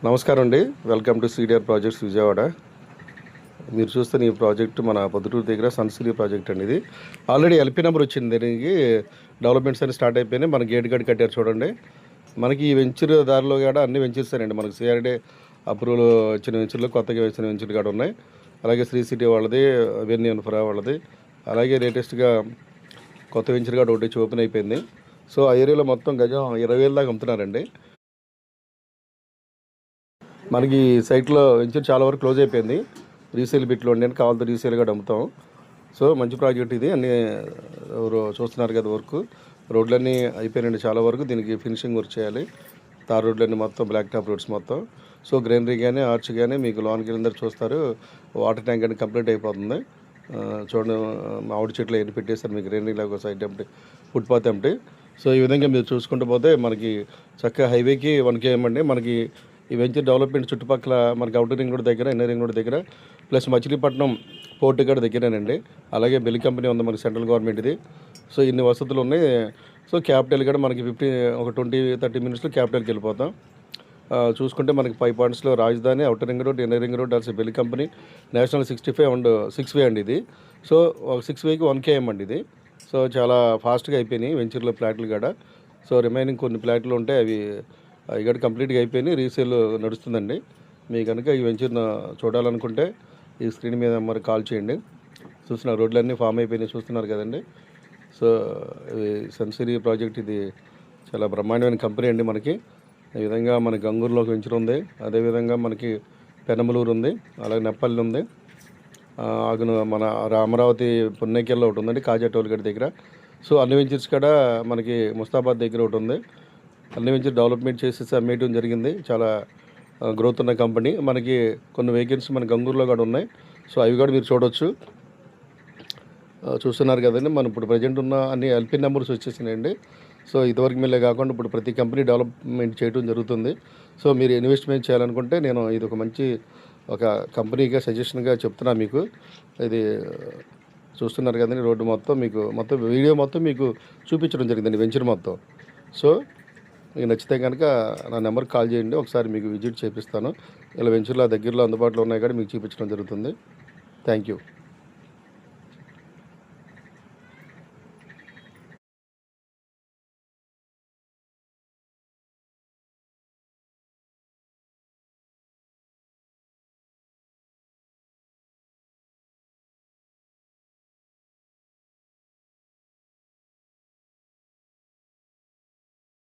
నమస్కారం అండి. Welcome to CDR projects Vijayawada. మీరు చూస్తున్న ఈ ప్రాజెక్ట్ మన పొద్దుటూరు దగ్గర సన్సిరీ ప్రాజెక్ట్ అండి. ఇది ఆల్రెడీ ఎల్పీ నెంబర్ వచ్చింది. దీనికి డెవలప్మెంట్స్ అన్ని స్టార్ట్ అయిపోయినాయి. మన గేట్ కట్టారు చూడండి. మనకి ఈ వెంచర్ దారిలో కూడా అన్ని వెంచర్స్ అండి. మనకి సిఆర్డే అప్రూవల్ వచ్చిన వెంచర్లు, కొత్తగా వచ్చిన వెంచర్లు కూడా ఉన్నాయి. అలాగే శ్రీ సిటీ వాళ్ళది, వెన్యూ ఇన్ఫ్రా వాళ్ళది, అలాగే లేటెస్ట్గా కొత్త వెంచర్ కూడా ఒకటి ఓపెన్ అయిపోయింది. సో ఆ ఏరియాలో మొత్తం గజం 20,000 దాకా అమ్ముతున్నారండి. మనకి సైట్లో వెంచర్ చాలా వరకు క్లోజ్ అయిపోయింది. రీసేల్ బిట్లో ఉండి కావాలంటే రీసేల్ కూడా అమ్ముతాం. సో మంచి ప్రాజెక్ట్ ఇది. అన్నీ ఎవరు చూస్తున్నారు కదా వర్క్. రోడ్లన్నీ అయిపోయినాయండి చాలా వరకు. దీనికి ఫినిషింగ్ వర్క్ చేయాలి. తార్ రోడ్లన్నీ మొత్తం బ్లాక్ టాప్ రోడ్స్ మొత్తం. సో గ్రీనరీ కానీ ఆర్చ్ కానీ మీకు లోన్కి వెళ్ళిందరూ చూస్తారు. వాటర్ ట్యాంక్ కానీ కంప్లీట్ అయిపోతుంది. చూడండి, మామిడి చెట్లు ఎన్ని పెట్టేస్తారు మీకు గ్రీనరీ లాగా side empty, footpath empty. So ఈ విధంగా మీరు చూసుకుంటూ పోతే మనకి చక్కగా హైవేకి 1 km అండి. మనకి ఈ వెంచర్ డెవలప్మెంట్ చుట్టుపక్కల మనకి అవుటర్ రింగ్ రోడ్ దగ్గర, ఇన్నర్ రింగ్ రోడ్ దగ్గర, ప్లస్ మచిలీపట్నం పోర్టు కూడా దగ్గరేనండి. అలాగే బెల్ కంపెనీ ఉంది మనకి, సెంట్రల్ గవర్నమెంట్ది. సో ఇన్ని వసతులు ఉన్నాయి. సో క్యాపిటల్ కూడా మనకి 20-30 మినిట్స్లో క్యాపిటల్కి వెళ్ళిపోతాం. చూసుకుంటే మనకి 5 పాయింట్స్లో రాజధాని, outer ring road, inner ring road, అసలు బెల్ కంపెనీ, నేషనల్ 65 అండ్ 6 వే అండి ఇది. సో 6 వేకి 1 km అండి ఇది. సో చాలా ఫాస్ట్గా అయిపోయినాయి వెంచర్లో ప్లాట్లు కూడా. సో రిమైనింగ్ కొన్ని ప్లాట్లు ఉంటాయి, అవి కూడా కంప్లీట్గా అయిపోయినాయి. రీసేల్ నడుస్తుందండి. మీకు కనుక ఈ వెంచర్ చూడాలనుకుంటే ఈ స్క్రీన్ మీద మరి కాల్ చేయండి. చూస్తున్నారు రోడ్లన్నీ ఫామ్ అయిపోయినాయి, చూస్తున్నారు కదండి. సో సన్సిరీ ప్రాజెక్ట్ ఇది చాలా బ్రహ్మాండమైన కంపెనీ అండి. మనకి ఈ విధంగా మనకి గంగూరులోకి వెంచర్ ఉంది. అదేవిధంగా మనకి పెనమలూరు ఉంది, అలాగే నెప్పల్లి ఉంది, మన అమరావతి పున్నెకెల్లో ఒకటి ఉందండి, కాజా టోల్గేట్ దగ్గర. సో అన్ని వెంచర్స్ కూడా మనకి ముస్తాబాద్ దగ్గర ఒకటి ఉంది. అన్ని వెంచర్ డెవలప్మెంట్ చేసేసి అమ్మేయడం జరిగింది. చాలా గ్రోత్ ఉన్న కంపెనీ. మనకి కొన్ని వెహికల్స్ మన గంగూరులో కూడా ఉన్నాయి. సో అవి కూడా మీరు చూడవచ్చు. చూస్తున్నారు కదండి. మనం ఇప్పుడు ప్రజెంట్ ఉన్న అన్ని ఎల్పీ నెంబర్స్ వచ్చేసినాయండి. సో ఇదివరకు మీలే కాకుండా ఇప్పుడు ప్రతి కంపెనీ డెవలప్మెంట్ చేయడం జరుగుతుంది. సో మీరు ఇన్వెస్ట్మెంట్ చేయాలనుకుంటే నేను ఇది ఒక మంచి కంపెనీగా సజెషన్గా చెప్తున్నా మీకు. ఇది చూస్తున్నారు కదండి, రోడ్డు మొత్తం మీకు వీడియో మొత్తం మీకు చూపించడం జరిగిందండి వెంచర్ మొత్తం. సో మీకు నచ్చితే కనుక నా నెంబర్కి కాల్ చేయండి, ఒకసారి మీకు విజిట్ చేపిస్తాను. ఇలా వెంచర్లో దగ్గరలో అందుబాటులో ఉన్నాయి కూడా మీకు చూపించడం జరుగుతుంది. Thank you.